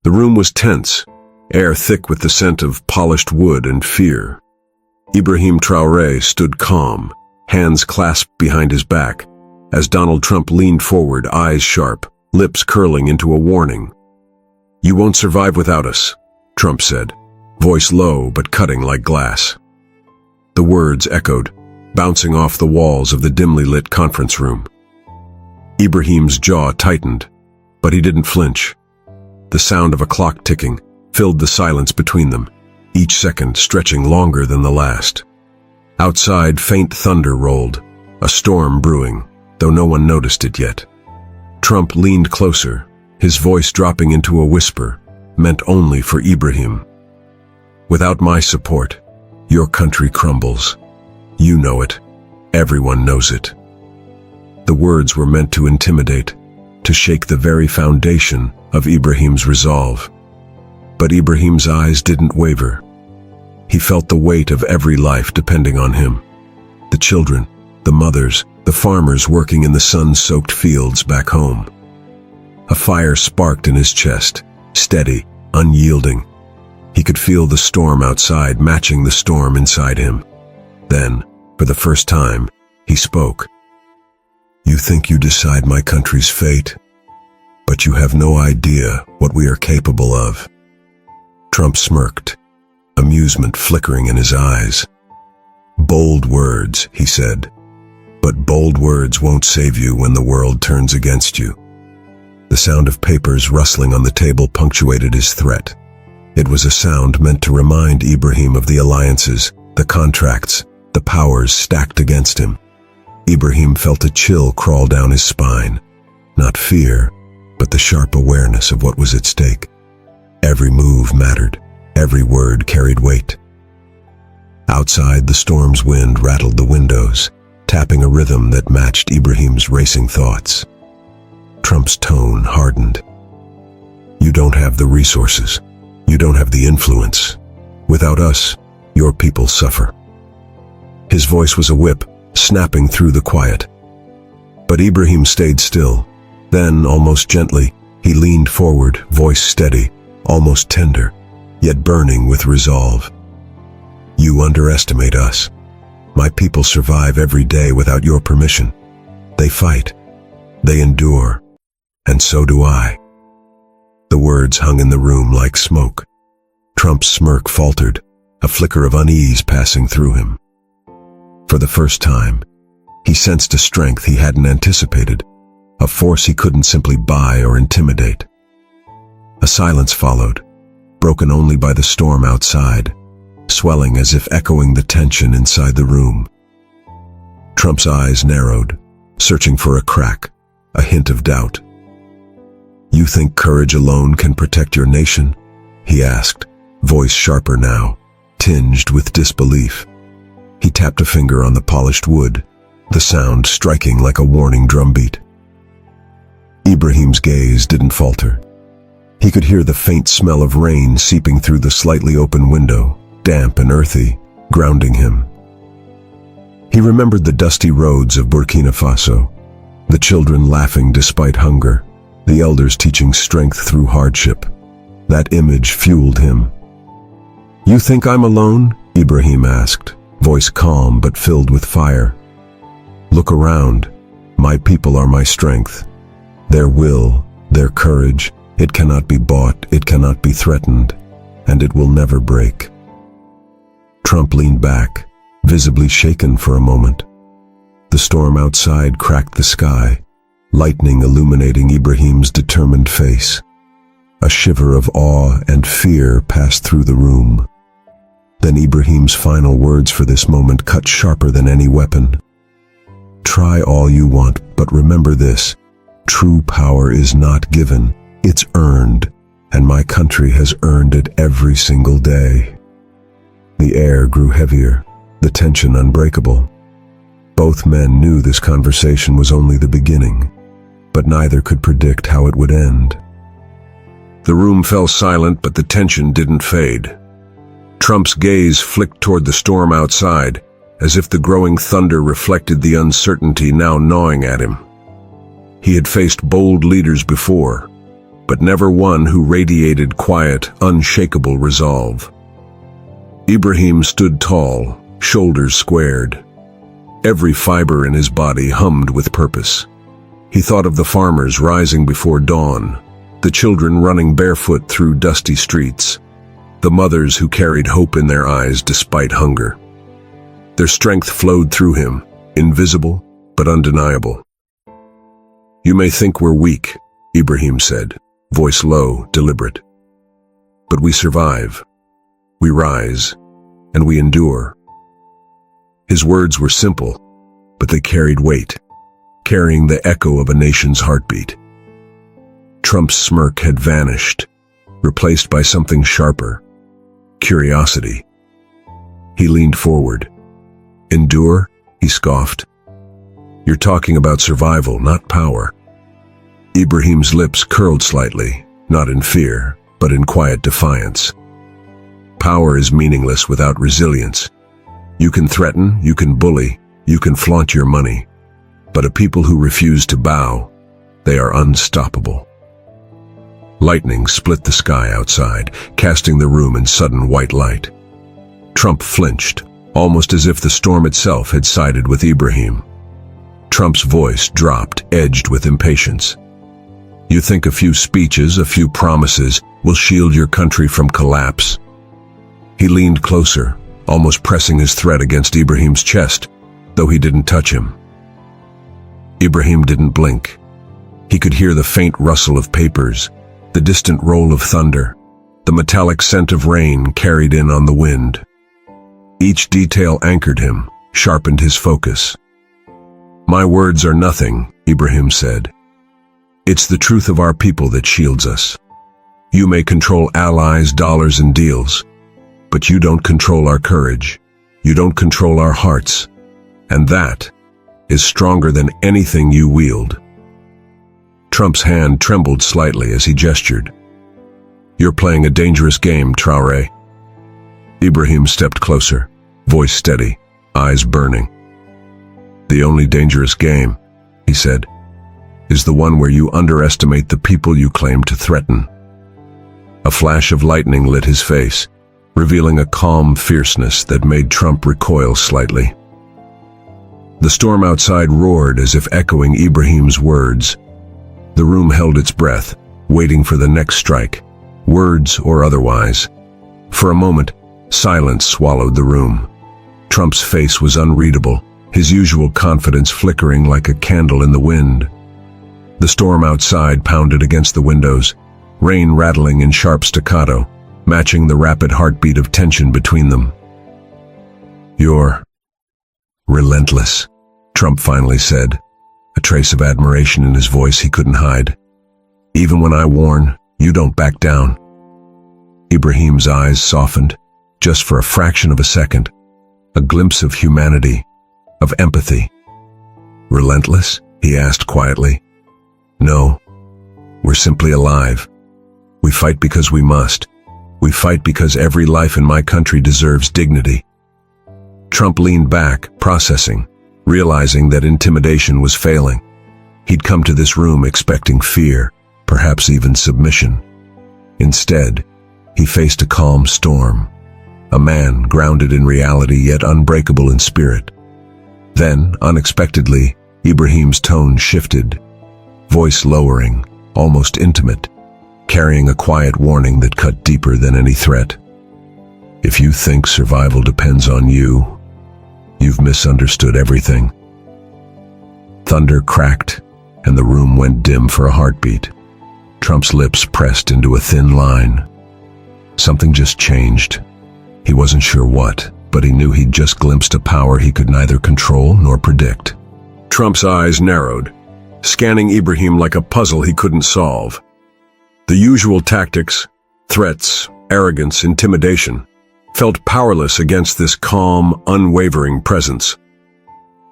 The room was tense, air thick with the scent of polished wood and fear. Ibrahim Traoré stood calm, hands clasped behind his back, as Donald Trump leaned forward, eyes sharp, lips curling into a warning. "You won't survive without us," Trump said, voice low but cutting like glass. The words echoed, bouncing off the walls of the dimly lit conference room. Ibrahim's jaw tightened, but he didn't flinch. The sound of a clock ticking filled the silence between them, each second stretching longer than the last. Outside, faint thunder rolled, a storm brewing, though no one noticed it yet. Trump leaned closer, his voice dropping into a whisper, meant only for Ibrahim. "Without my support, your country crumbles. You know it. Everyone knows it." The words were meant to intimidate, to shake the very foundation of Ibrahim's resolve. But Ibrahim's eyes didn't waver. He felt the weight of every life depending on him. The children, the mothers, the farmers working in the sun-soaked fields back home. A fire sparked in his chest, steady, unyielding. He could feel the storm outside matching the storm inside him. Then, for the first time, he spoke. "You think you decide my country's fate, but you have no idea what we are capable of." Trump smirked, amusement flickering in his eyes. "Bold words," he said, "but bold words won't save you when the world turns against you." The sound of papers rustling on the table punctuated his threat. It was a sound meant to remind Ibrahim of the alliances, the contracts, the powers stacked against him. Ibrahim felt a chill crawl down his spine. Not fear, but the sharp awareness of what was at stake. Every move mattered. Every word carried weight. Outside, the storm's wind rattled the windows, tapping a rhythm that matched Ibrahim's racing thoughts. Trump's tone hardened. "You don't have the resources. You don't have the influence. Without us, your people suffer." His voice was a whip, snapping through the quiet. But Ibrahim stayed still. Then, almost gently, he leaned forward, voice steady, almost tender, yet burning with resolve. "You underestimate us. My people survive every day without your permission. They fight. They endure. And so do I." The words hung in the room like smoke. Trump's smirk faltered, a flicker of unease passing through him. For the first time, he sensed a strength he hadn't anticipated, a force he couldn't simply buy or intimidate. A silence followed, broken only by the storm outside, swelling as if echoing the tension inside the room. Trump's eyes narrowed, searching for a crack, a hint of doubt. "You think courage alone can protect your nation?" he asked, voice sharper now, tinged with disbelief. He tapped a finger on the polished wood, the sound striking like a warning drumbeat. Ibrahim's gaze didn't falter. He could hear the faint smell of rain seeping through the slightly open window, damp and earthy, grounding him. He remembered the dusty roads of Burkina Faso, the children laughing despite hunger, the elders teaching strength through hardship. That image fueled him. "You think I'm alone?" Ibrahim asked, voice calm but filled with fire. "Look around. My people are my strength. Their will, their courage, it cannot be bought, it cannot be threatened, and it will never break." Trump leaned back, visibly shaken for a moment. The storm outside cracked the sky, lightning illuminating Ibrahim's determined face. A shiver of awe and fear passed through the room. Then Ibrahim's final words for this moment cut sharper than any weapon. "Try all you want, but remember this. True power is not given, it's earned, and my country has earned it every single day." The air grew heavier, the tension unbreakable. Both men knew this conversation was only the beginning, but neither could predict how it would end. The room fell silent, but the tension didn't fade. Trump's gaze flicked toward the storm outside, as if the growing thunder reflected the uncertainty now gnawing at him. He had faced bold leaders before, but never one who radiated quiet, unshakable resolve. Ibrahim stood tall, shoulders squared. Every fiber in his body hummed with purpose. He thought of the farmers rising before dawn, the children running barefoot through dusty streets, the mothers who carried hope in their eyes despite hunger. Their strength flowed through him, invisible but undeniable. "You may think we're weak," Ibrahim said, voice low, deliberate. "But we survive. We rise, and we endure." His words were simple, but they carried weight, carrying the echo of a nation's heartbeat. Trump's smirk had vanished, replaced by something sharper: curiosity. He leaned forward. "Endure?" he scoffed. "You're talking about survival, not power." Ibrahim's lips curled slightly, not in fear, but in quiet defiance. Power is meaningless without resilience. You can threaten, you can bully, you can flaunt your money, but a people who refuse to bow, they are unstoppable. Lightning split the sky outside, casting the room in sudden white light. Trump flinched, almost as if the storm itself had sided with Ibrahim. Trump's voice dropped, edged with impatience. "You think a few speeches, a few promises, will shield your country from collapse?" He leaned closer, almost pressing his threat against Ibrahim's chest, though he didn't touch him. Ibrahim didn't blink. He could hear the faint rustle of papers, the distant roll of thunder, the metallic scent of rain carried in on the wind. Each detail anchored him, sharpened his focus. "My words are nothing," Ibrahim said. "It's the truth of our people that shields us. You may control allies, dollars, and deals, but you don't control our courage. You don't control our hearts. And that is stronger than anything you wield." Trump's hand trembled slightly as he gestured. "You're playing a dangerous game, Traoré." Ibrahim stepped closer, voice steady, eyes burning. "The only dangerous game," he said, "is the one where you underestimate the people you claim to threaten." A flash of lightning lit his face, revealing a calm fierceness that made Trump recoil slightly. The storm outside roared as if echoing Ibrahim's words. The room held its breath, waiting for the next strike, words or otherwise. For a moment, silence swallowed the room. Trump's face was unreadable, his usual confidence flickering like a candle in the wind. The storm outside pounded against the windows, rain rattling in sharp staccato, matching the rapid heartbeat of tension between them. "You're relentless," Trump finally said, a trace of admiration in his voice he couldn't hide. "Even when I warn, you don't back down." Ibrahim's eyes softened, just for a fraction of a second, a glimpse of humanity, of empathy. "Relentless?" he asked quietly. "No, we're simply alive. We fight because we must. We fight because every life in my country deserves dignity." Trump leaned back, processing, realizing that intimidation was failing. He'd come to this room expecting fear, perhaps even submission. Instead, he faced a calm storm, a man grounded in reality yet unbreakable in spirit. Then, unexpectedly, Ibrahim's tone shifted, voice lowering, almost intimate, carrying a quiet warning that cut deeper than any threat. "If you think survival depends on you, you've misunderstood everything." Thunder cracked, and the room went dim for a heartbeat. Trump's lips pressed into a thin line. Something just changed. He wasn't sure what, but he knew he'd just glimpsed a power he could neither control nor predict. Trump's eyes narrowed, scanning Ibrahim like a puzzle he couldn't solve. The usual tactics, threats, arrogance, intimidation, felt powerless against this calm, unwavering presence.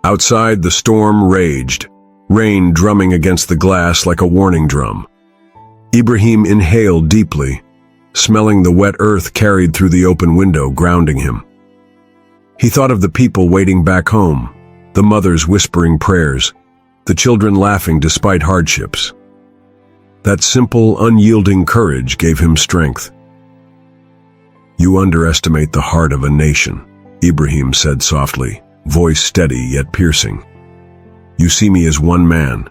Outside, the storm raged, rain drumming against the glass like a warning drum. Ibrahim inhaled deeply, smelling the wet earth carried through the open window, grounding him. He thought of the people waiting back home, the mothers whispering prayers, the children laughing despite hardships. That simple, unyielding courage gave him strength. "You underestimate the heart of a nation," Ibrahim said softly, voice steady yet piercing. "You see me as one man,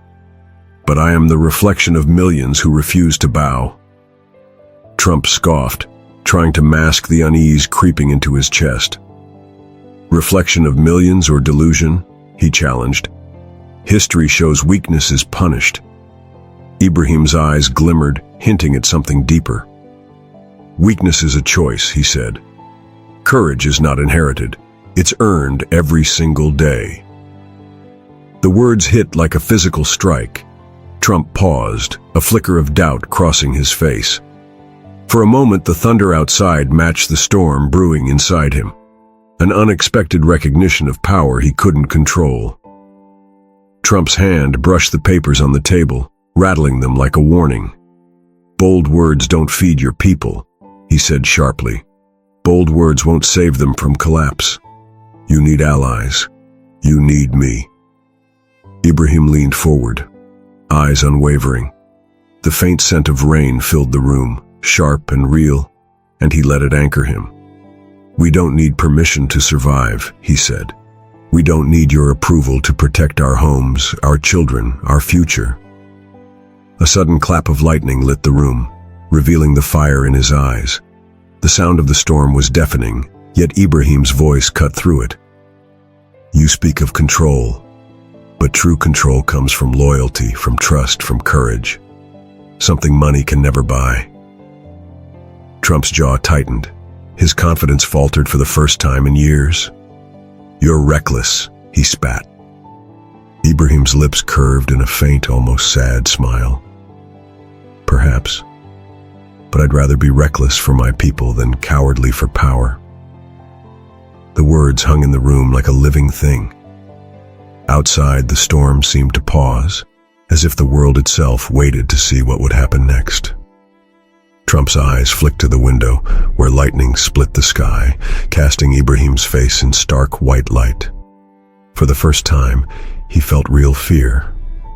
but I am the reflection of millions who refuse to bow." Trump scoffed, trying to mask the unease creeping into his chest. "Reflection of millions or delusion?" he challenged. "History shows weakness is punished." Ibrahim's eyes glimmered, hinting at something deeper. "Weakness is a choice," he said. "Courage is not inherited. It's earned every single day." The words hit like a physical strike. Trump paused, a flicker of doubt crossing his face. For a moment, the thunder outside matched the storm brewing inside him, an unexpected recognition of power he couldn't control. Trump's hand brushed the papers on the table, rattling them like a warning. "Bold words don't feed your people," he said sharply. "Bold words won't save them from collapse. You need allies. You need me." Ibrahim leaned forward, eyes unwavering. The faint scent of rain filled the room, sharp and real, and he let it anchor him. "We don't need permission to survive," he said. "We don't need your approval to protect our homes, our children, our future." A sudden clap of lightning lit the room, revealing the fire in his eyes. The sound of the storm was deafening, yet Ibrahim's voice cut through it. "You speak of control, but true control comes from loyalty, from trust, from courage. Something money can never buy." Trump's jaw tightened. His confidence faltered for the first time in years. "You're reckless," he spat. Ibrahim's lips curved in a faint, almost sad smile. "Perhaps. But I'd rather be reckless for my people than cowardly for power." The words hung in the room like a living thing. Outside, the storm seemed to pause, as if the world itself waited to see what would happen next. Trump's eyes flicked to the window, where lightning split the sky, casting Ibrahim's face in stark white light. For the first time, he felt real fear,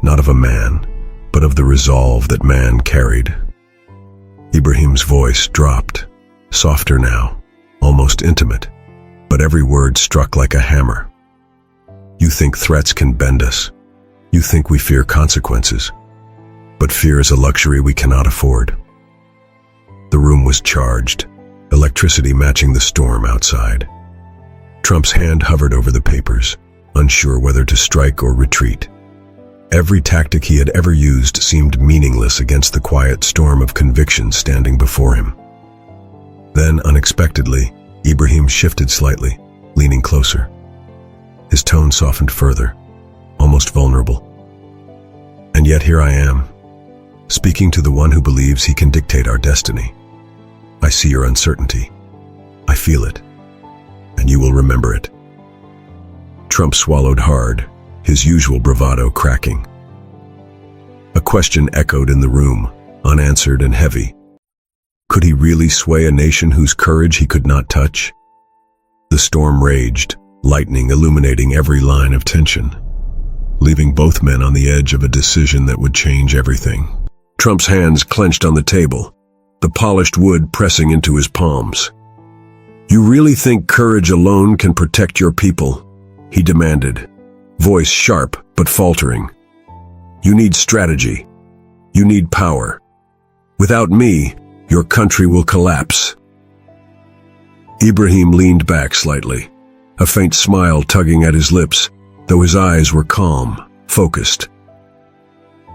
not of a man, but of the resolve that man carried. Ibrahim's voice dropped, softer now, almost intimate, but every word struck like a hammer. "You think threats can bend us. You think we fear consequences. But fear is a luxury we cannot afford." The room was charged, electricity matching the storm outside. Trump's hand hovered over the papers, unsure whether to strike or retreat. Every tactic he had ever used seemed meaningless against the quiet storm of conviction standing before him. Then, unexpectedly, Ibrahim shifted slightly, leaning closer. His tone softened further, almost vulnerable. "And yet here I am, speaking to the one who believes he can dictate our destiny. I see your uncertainty. I feel it. And you will remember it." Trump swallowed hard, his usual bravado cracking. A question echoed in the room, unanswered and heavy. Could he really sway a nation whose courage he could not touch? The storm raged, lightning illuminating every line of tension, leaving both men on the edge of a decision that would change everything. Trump's hands clenched on the table, the polished wood pressing into his palms. "You really think courage alone can protect your people?" he demanded, voice sharp but faltering. "You need strategy. You need power. Without me, your country will collapse." Ibrahim leaned back slightly, a faint smile tugging at his lips, though his eyes were calm, focused.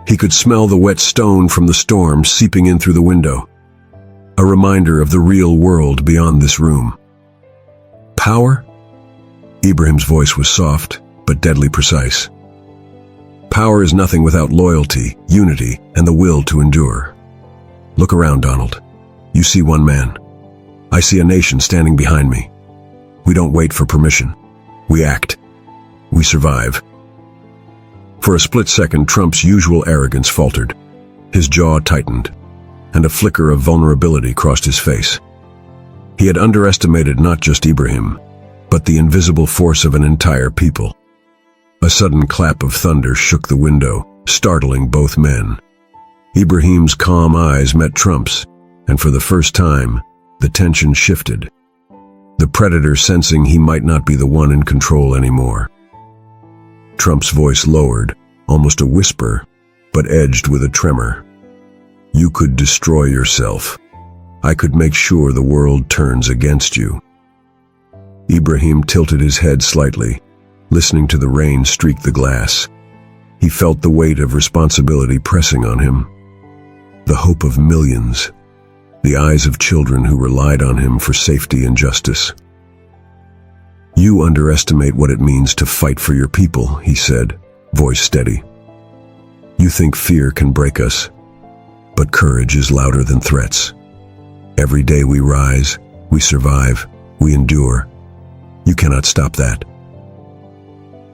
He could smell the wet stone from the storm seeping in through the window, a reminder of the real world beyond this room. "Power?" Ibrahim's voice was soft, but deadly precise. "Power is nothing without loyalty, unity, and the will to endure. Look around, Donald. You see one man. I see a nation standing behind me. We don't wait for permission. We act. We survive." For a split second, Trump's usual arrogance faltered. His jaw tightened, and a flicker of vulnerability crossed his face. He had underestimated not just Ibrahim, but the invisible force of an entire people. A sudden clap of thunder shook the window, startling both men. Ibrahim's calm eyes met Trump's, and for the first time, the tension shifted. The predator sensing he might not be the one in control anymore. Trump's voice lowered, almost a whisper, but edged with a tremor. You could destroy yourself. I could make sure the world turns against you. Ibrahim tilted his head slightly, listening to the rain streak the glass. He felt the weight of responsibility pressing on him. The hope of millions. The eyes of children who relied on him for safety and justice. You underestimate what it means to fight for your people, he said, voice steady. You think fear can break us, but courage is louder than threats. Every day we rise, we survive, we endure. You cannot stop that.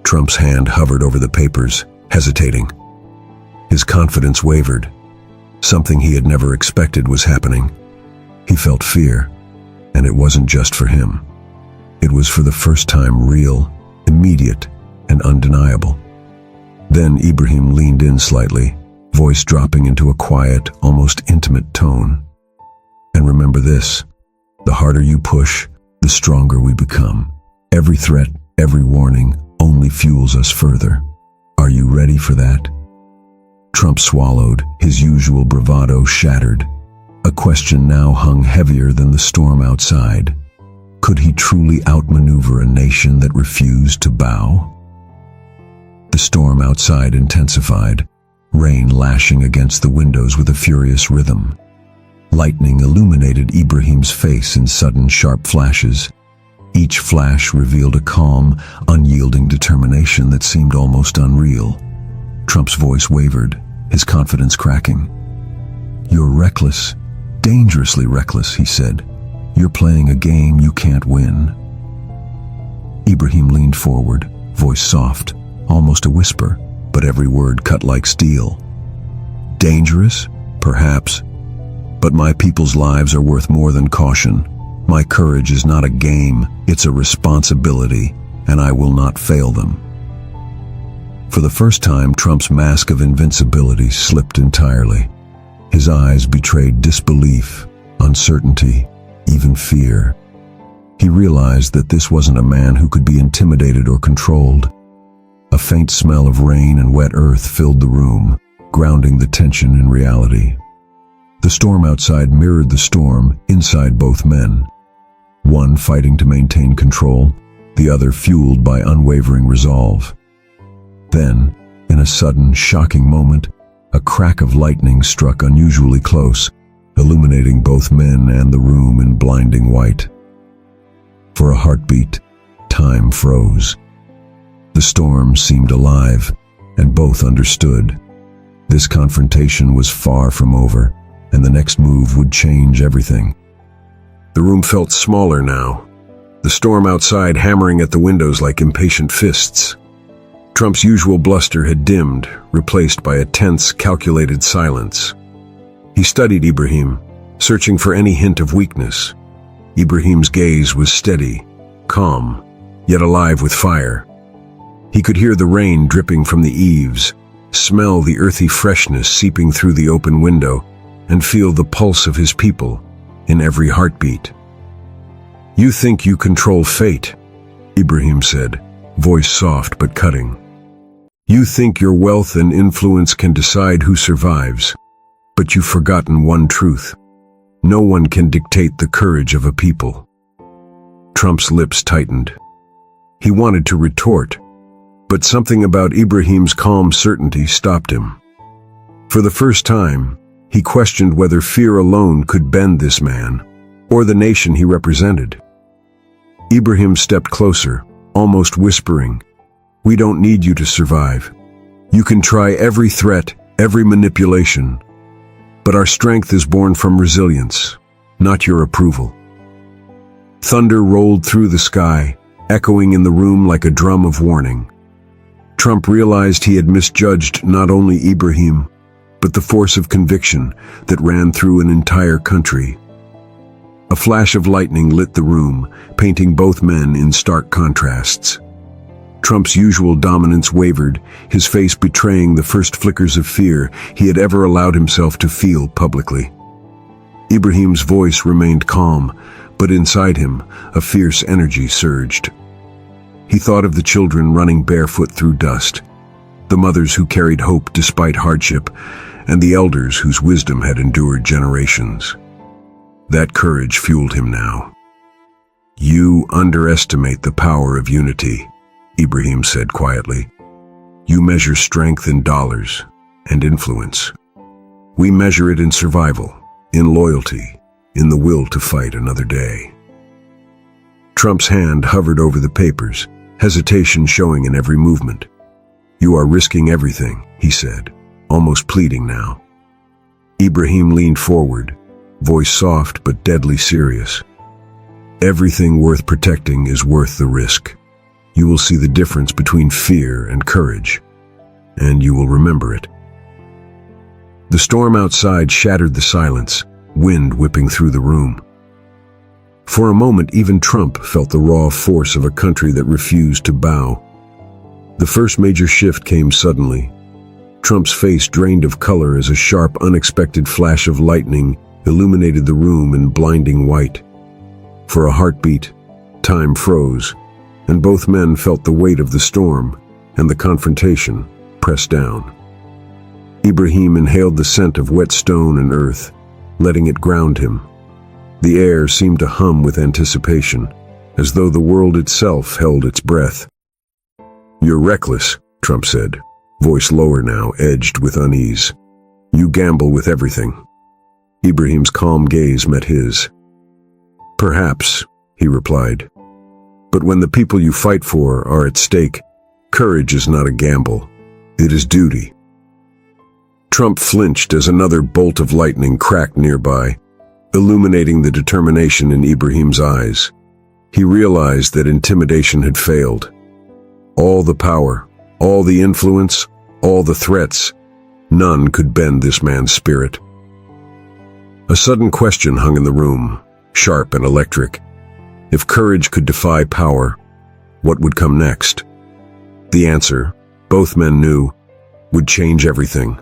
Trump's hand hovered over the papers, hesitating. His confidence wavered. Something he had never expected was happening. He felt fear, and it wasn't just for him. It was for the first time real, immediate, and undeniable. Then Ibrahim leaned in slightly, voice dropping into a quiet, almost intimate tone. And remember this, the harder you push, the stronger we become. Every threat, every warning only fuels us further. Are you ready for that? Trump swallowed, his usual bravado shattered. A question now hung heavier than the storm outside. Could he truly outmaneuver a nation that refused to bow? The storm outside intensified, rain lashing against the windows with a furious rhythm. Lightning illuminated Ibrahim's face in sudden sharp flashes. Each flash revealed a calm, unyielding determination that seemed almost unreal. Trump's voice wavered, his confidence cracking. You're reckless, dangerously reckless, he said. You're playing a game you can't win. Ibrahim leaned forward, voice soft, almost a whisper, but every word cut like steel. Dangerous? Perhaps. But my people's lives are worth more than caution. My courage is not a game, it's a responsibility, and I will not fail them. For the first time, Trump's mask of invincibility slipped entirely. His eyes betrayed disbelief, uncertainty, even fear. He realized that this wasn't a man who could be intimidated or controlled. A faint smell of rain and wet earth filled the room, grounding the tension in reality. The storm outside mirrored the storm inside both men. One fighting to maintain control, the other fueled by unwavering resolve. Then, in a sudden, shocking moment, a crack of lightning struck unusually close, illuminating both men and the room in blinding white. For a heartbeat, time froze. The storm seemed alive, and both understood. This confrontation was far from over, and the next move would change everything. The room felt smaller now, the storm outside hammering at the windows like impatient fists. Trump's usual bluster had dimmed, replaced by a tense, calculated silence. He studied Ibrahim, searching for any hint of weakness. Ibrahim's gaze was steady, calm, yet alive with fire. He could hear the rain dripping from the eaves, smell the earthy freshness seeping through the open window, and feel the pulse of his people in every heartbeat. You think you control fate, Ibrahim said, voice soft but cutting. You think your wealth and influence can decide who survives, but you've forgotten one truth. No one can dictate the courage of a people. Trump's lips tightened. He wanted to retort, but something about Ibrahim's calm certainty stopped him. For the first time, he questioned whether fear alone could bend this man, or the nation he represented. Ibrahim stepped closer, almost whispering, "We don't need you to survive. You can try every threat, every manipulation, but our strength is born from resilience, not your approval." Thunder rolled through the sky, echoing in the room like a drum of warning. Trump realized he had misjudged not only Ibrahim, but the force of conviction that ran through an entire country. A flash of lightning lit the room, painting both men in stark contrasts. Trump's usual dominance wavered, his face betraying the first flickers of fear he had ever allowed himself to feel publicly. Ibrahim's voice remained calm, but inside him, a fierce energy surged. He thought of the children running barefoot through dust, the mothers who carried hope despite hardship, and the elders whose wisdom had endured generations. That courage fueled him now. "You underestimate the power of unity," Ibrahim said quietly. "You measure strength in dollars and influence. We measure it in survival, in loyalty, in the will to fight another day." Trump's hand hovered over the papers, hesitation showing in every movement. "You are risking everything," he said, almost pleading now. Ibrahim leaned forward, voice soft but deadly serious. "Everything worth protecting is worth the risk. You will see the difference between fear and courage, and you will remember it." The storm outside shattered the silence, wind whipping through the room. For a moment, even Trump felt the raw force of a country that refused to bow. The first major shift came suddenly. Trump's face drained of color as a sharp, unexpected flash of lightning illuminated the room in blinding white. For a heartbeat, time froze, and both men felt the weight of the storm and the confrontation press down. Ibrahim inhaled the scent of wet stone and earth, letting it ground him. The air seemed to hum with anticipation, as though the world itself held its breath. "You're reckless," Trump said, voice lower now, edged with unease. "You gamble with everything." Ibrahim's calm gaze met his. "Perhaps," he replied. "But when the people you fight for are at stake, courage is not a gamble. It is duty." Trump flinched as another bolt of lightning cracked nearby, illuminating the determination in Ibrahim's eyes. He realized that intimidation had failed. All the power, all the influence, all the threats, none could bend this man's spirit. A sudden question hung in the room, sharp and electric. If courage could defy power, what would come next? The answer, both men knew, would change everything.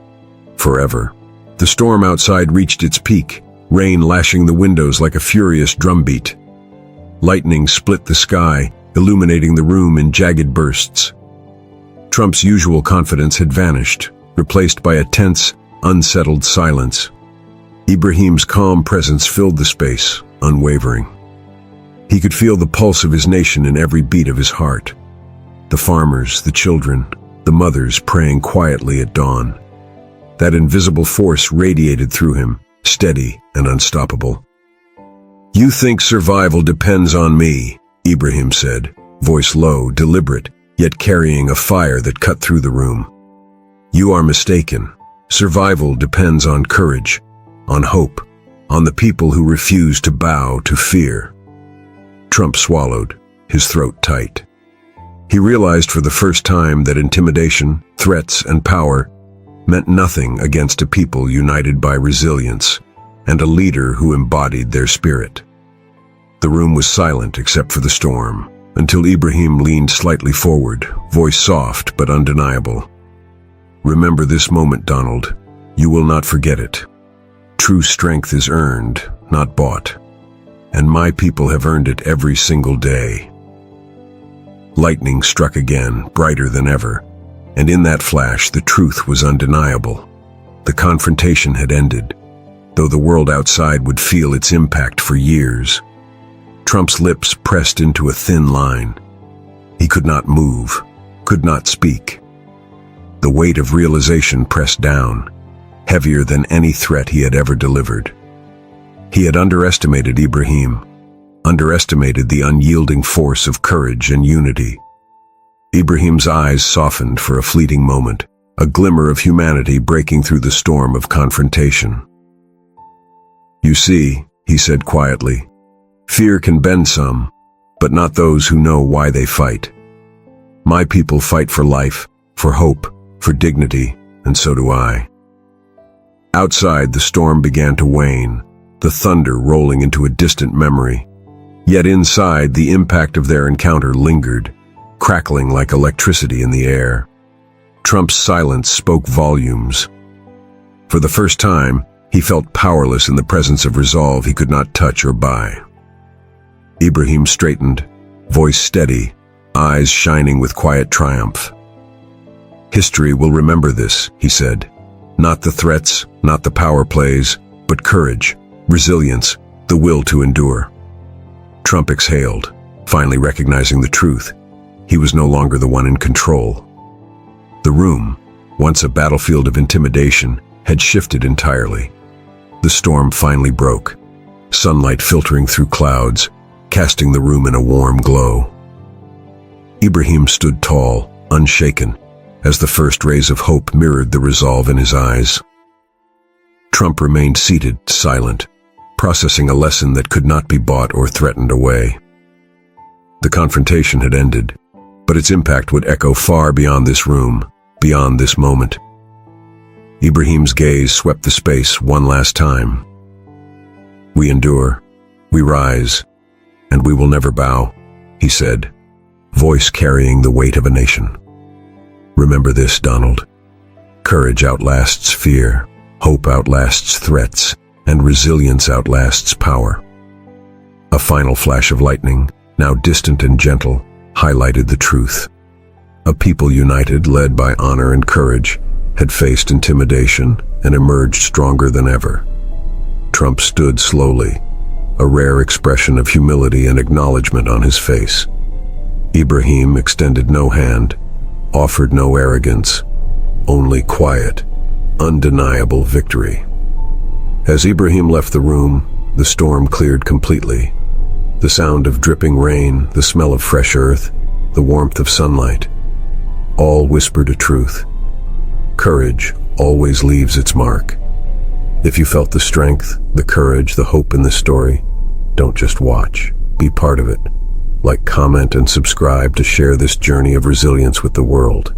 Forever. The storm outside reached its peak, rain lashing the windows like a furious drumbeat. Lightning split the sky, illuminating the room in jagged bursts. Trump's usual confidence had vanished, replaced by a tense, unsettled silence. Ibrahim's calm presence filled the space, unwavering. He could feel the pulse of his nation in every beat of his heart. The farmers, the children, the mothers praying quietly at dawn. That invisible force radiated through him, steady and unstoppable. "You think survival depends on me," Ibrahim said, voice low, deliberate, yet carrying a fire that cut through the room. "You are mistaken. Survival depends on courage, on hope, on the people who refuse to bow to fear." Trump swallowed, his throat tight. He realized for the first time that intimidation, threats, and power meant nothing against a people united by resilience and a leader who embodied their spirit. The room was silent except for the storm, until Ibrahim leaned slightly forward, voice soft but undeniable. "Remember this moment, Donald. You will not forget it. True strength is earned, not bought. And my people have earned it every single day." Lightning struck again, brighter than ever, and in that flash the truth was undeniable. The confrontation had ended, though the world outside would feel its impact for years. Trump's lips pressed into a thin line. He could not move, could not speak. The weight of realization pressed down, heavier than any threat he had ever delivered. He had underestimated Ibrahim, underestimated the unyielding force of courage and unity. Ibrahim's eyes softened for a fleeting moment, a glimmer of humanity breaking through the storm of confrontation. "You see," he said quietly, "fear can bend some, but not those who know why they fight. My people fight for life, for hope, for dignity, and so do I." Outside, the storm began to wane, the thunder rolling into a distant memory. Yet inside, the impact of their encounter lingered, crackling like electricity in the air. Trump's silence spoke volumes. For the first time, he felt powerless in the presence of resolve he could not touch or buy. Ibrahim straightened, voice steady, eyes shining with quiet triumph. "History will remember this," he said. "Not the threats, not the power plays, but courage, resilience, the will to endure." Trump exhaled, finally recognizing the truth. He was no longer the one in control. The room, once a battlefield of intimidation, had shifted entirely. The storm finally broke, sunlight filtering through clouds, casting the room in a warm glow. Ibrahim stood tall, unshaken, as the first rays of hope mirrored the resolve in his eyes. Trump remained seated, silent, processing a lesson that could not be bought or threatened away. The confrontation had ended, but its impact would echo far beyond this room, beyond this moment. Ibrahim's gaze swept the space one last time. "We endure, we rise, and we will never bow," he said, voice carrying the weight of a nation. "Remember this, Donald. Courage outlasts fear, hope outlasts threats, and resilience outlasts power." A final flash of lightning, now distant and gentle, highlighted the truth. A people united, led by honor and courage, had faced intimidation and emerged stronger than ever. Trump stood slowly, a rare expression of humility and acknowledgement on his face. Ibrahim extended no hand, offered no arrogance, only quiet, undeniable victory. As Ibrahim left the room, the storm cleared completely. The sound of dripping rain, the smell of fresh earth, the warmth of sunlight, all whispered a truth. Courage always leaves its mark. If you felt the strength, the courage, the hope in this story, don't just watch, be part of it. Like, comment, and subscribe to share this journey of resilience with the world.